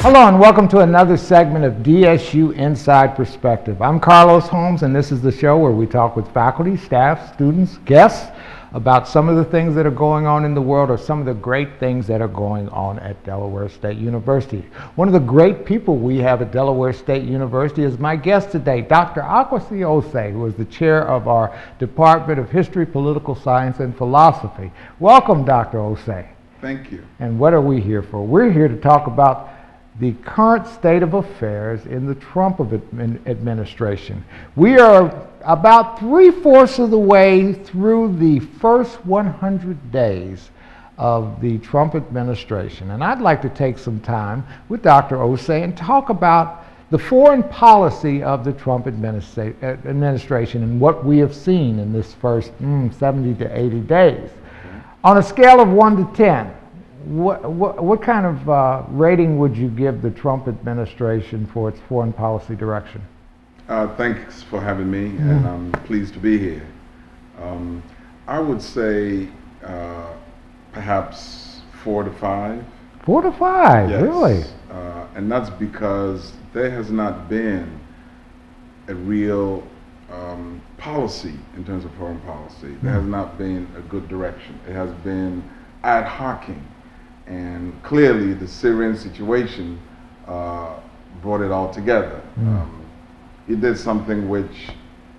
Hello and welcome to another segment of DSU Inside Perspective. I'm Carlos Holmes, and this is the show where we talk with faculty, staff, students, guests about some of the things that are going on in the world or some of the great things that are going on at Delaware State University. One of the great people we have at Delaware State University is my guest today, Dr. Akwasi Osei, who is the chair of our Department of History, Political Science, and Philosophy. Welcome, Dr. Osei. Thank you. And what are we here for? We're here to talk about the current state of affairs in the Trump administration. We are about 3/4 of the way through the first 100 days of the Trump administration. And I'd like to take some time with Dr. Osei and talk about the foreign policy of the Trump administration and what we have seen in this first 70 to 80 days. Okay. On a scale of 1 to 10, what kind of rating would you give the Trump administration for its foreign policy direction? Thanks for having me, and I'm pleased to be here. I would say perhaps 4 to 5. 4 to 5, yes. Really? And that's because there has not been a real policy in terms of foreign policy. There has not been a good direction. It has been ad hocing. And clearly the Syrian situation brought it all together. He did something which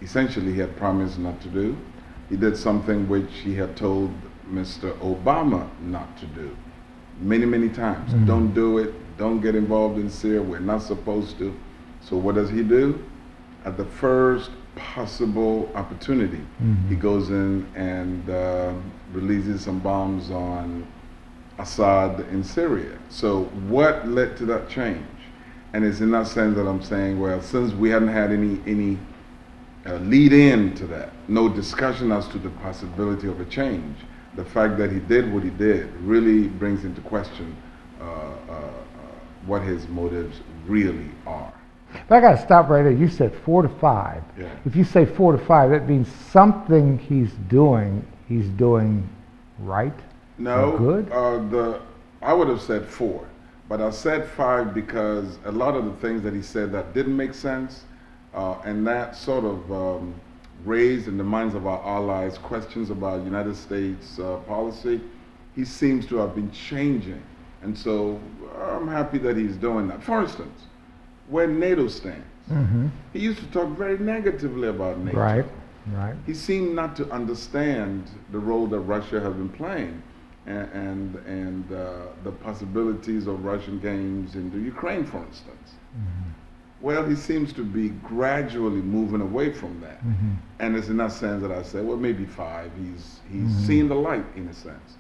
essentially he had promised not to do. He did something which he had told Mr. Obama not to do many, many times. Don't do it, don't get involved in Syria, we're not supposed to. So what does he do? At the first possible opportunity, he goes in and releases some bombs on Assad in Syria. So what led to that change? And it's in that sense that I'm saying, well, since we hadn't had any lead in to that, no discussion as to the possibility of a change, the fact that he did what he did really brings into question what his motives really are. But I got to stop right there. You said 4 to 5. Yeah. If you say 4 to 5, that means something he's doing right? No, good? I would have said 4, but I said 5 because a lot of the things that he said that didn't make sense, and that sort of raised in the minds of our allies questions about United States policy. He seems to have been changing, and so I'm happy that he's doing that. For instance, where NATO stands, he used to talk very negatively about NATO. Right. He seemed not to understand the role that Russia has been playing. And the possibilities of Russian gains into Ukraine, for instance. Well, he seems to be gradually moving away from that. And it's in that sense that I say, well, maybe 5. He's seen the light, in a sense.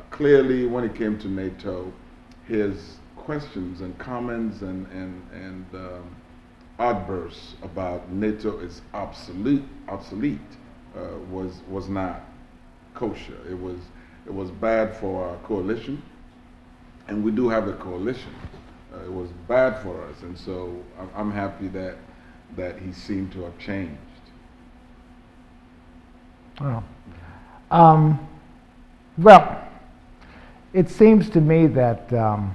Clearly, when it came to NATO, his questions and comments and outbursts about NATO is obsolete was not kosher. It was bad for our coalition, and we do have a coalition. It was bad for us, and so I'm happy that he seemed to have changed. Oh. Well, it seems to me that, to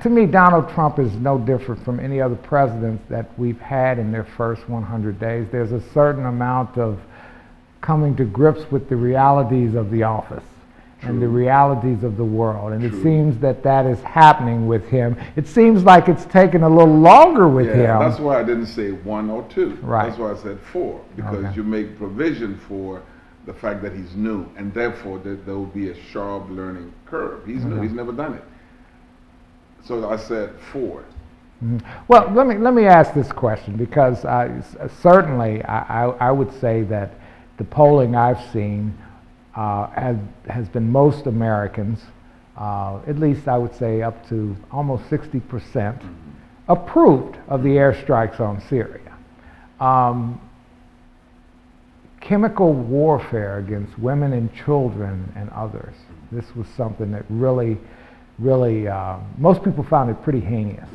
me, Donald Trump is no different from any other president that we've had in their first 100 days. There's a certain amount of coming to grips with the realities of the office and the realities of the world. And it seems that is happening with him. It seems like it's taken a little longer with him. That's why I didn't say 1 or 2. Right. That's why I said 4, because you make provision for the fact that he's new, and therefore there will be a sharp learning curve. He's new, he's never done it. So I said 4. Well, let me ask this question, because certainly I would say that the polling I've seen has been most Americans, at least I would say up to almost 60%, approved of the airstrikes on Syria. Chemical warfare against women and children and others. This was something that really, most people found it pretty heinous.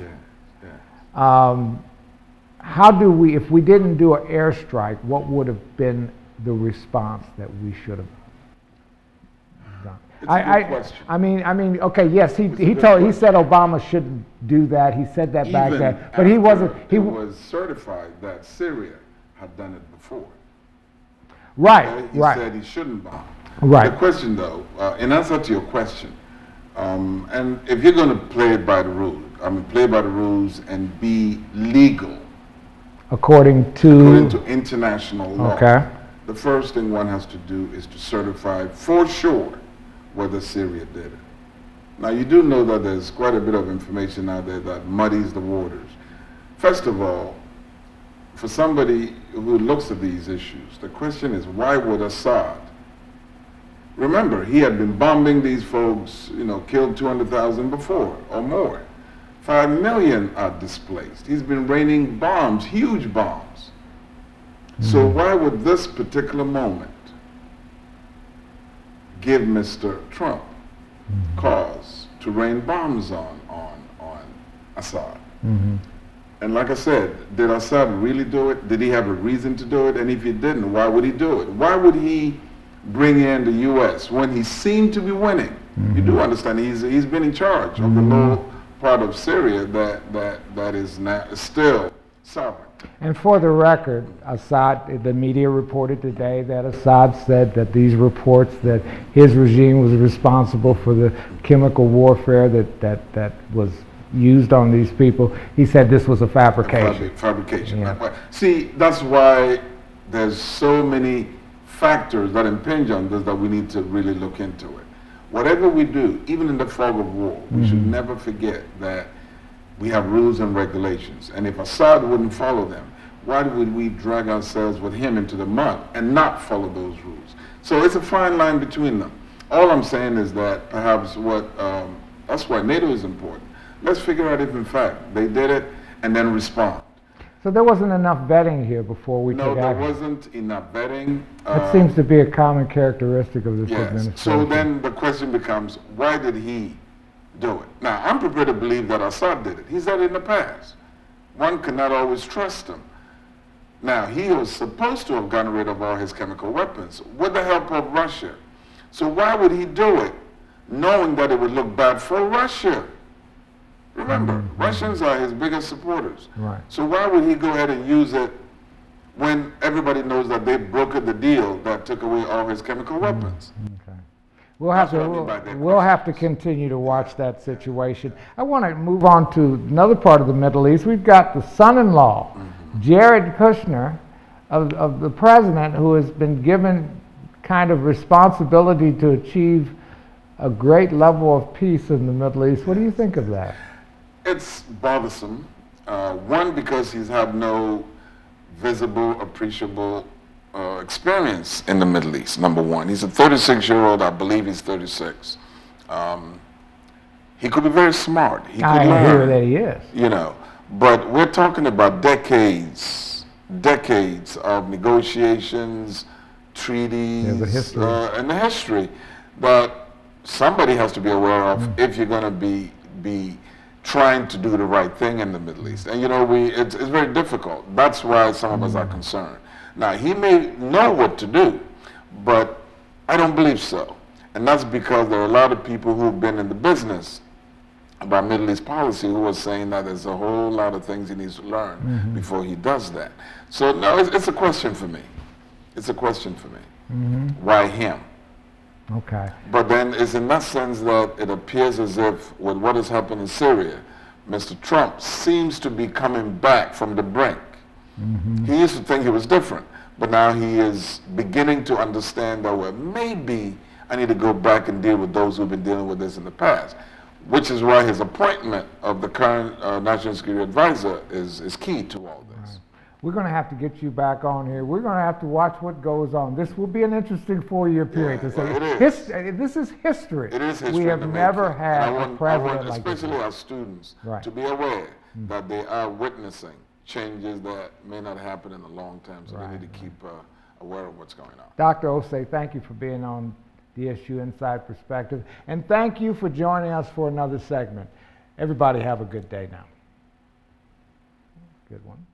How do we, if we didn't do an airstrike, what would have been the response that we should have done? It's a good question. I mean, okay, yes, he said Obama shouldn't do that. He said that back then, but he wasn't. He was certified that Syria had done it before. Right, He right. said he shouldn't bomb. Right. The question, though, in answer to your question, and if you're going to play it by the rules, play by the rules and be legal according to international law. Okay. The first thing one has to do is to certify for sure whether Syria did it. Now, you do know that there's quite a bit of information out there that muddies the waters. First of all, for somebody who looks at these issues, the question is, why would Assad? Remember, he had been bombing these folks, killed 200,000 before or more. 5 million are displaced. He's been raining bombs, huge bombs. So why would this particular moment give Mr. Trump cause to rain bombs on Assad? And like I said, did Assad really do it? Did he have a reason to do it? And if he didn't, why would he do it? Why would he bring in the U.S. when he seemed to be winning? You do understand he's been in charge of the lower part of Syria that is now still sovereign. And for the record, Assad, the media reported today that Assad said that these reports that his regime was responsible for the chemical warfare that was used on these people, he said this was a fabrication. Fabrication. Yeah. See, that's why there's so many factors that impinge on this that we need to really look into it. Whatever we do, even in the fog of war, we should never forget that we have rules and regulations. And if Assad wouldn't follow them, why would we drag ourselves with him into the mud and not follow those rules? So it's a fine line between them. All I'm saying is that perhaps that's why NATO is important. Let's figure out if in fact they did it and then respond. So there wasn't enough vetting here before we took action? No, there wasn't enough vetting. That seems to be a common characteristic of this administration. So then the question becomes, why did he do it? Now, I'm prepared to believe that Assad did it. He's done it in the past. One cannot always trust him. Now, he was supposed to have gotten rid of all his chemical weapons with the help of Russia. So why would he do it, knowing that it would look bad for Russia? Remember, Russians are his biggest supporters. Right. So why would he go ahead and use it when everybody knows that they brokered the deal that took away all his chemical weapons? Okay. We'll have to continue to watch that situation. I want to move on to another part of the Middle East. We've got the son-in-law, Jared Kushner, of the president, who has been given kind of responsibility to achieve a great level of peace in the Middle East. What do you think of that? It's bothersome. One, because he's had no visible, appreciable experience in the Middle East, number one. He's a 36-year-old, I believe he's 36. He could be very smart. He could learn. I hear that he is. But we're talking about decades of negotiations, treaties, and the history that somebody has to be aware of if you're going to be trying to do the right thing in the Middle East. And it's very difficult. That's why some of us are concerned. Now, he may know what to do, but I don't believe so. And that's because there are a lot of people who've been in the business about Middle East policy who are saying that there's a whole lot of things he needs to learn before he does that. So, no, it's a question for me. It's a question for me. Why him? Okay. But then it's in that sense that it appears as if with what has happened in Syria, Mr. Trump seems to be coming back from the brink. He used to think he was different, but now he is beginning to understand that, well, maybe I need to go back and deal with those who've been dealing with this in the past, which is why his appointment of the current National Security Advisor is key to all this. Right. We're going to have to get you back on here. We're going to have to watch what goes on. This will be an interesting 4-year period. This is history. It is history. We have never had a president like this. Especially our students, to be aware that they are witnessing changes that may not happen in the long term, so they need to keep aware of what's going on. Dr. Osei, thank you for being on DSU Inside Perspective, and thank you for joining us for another segment. Everybody have a good day now. Good one.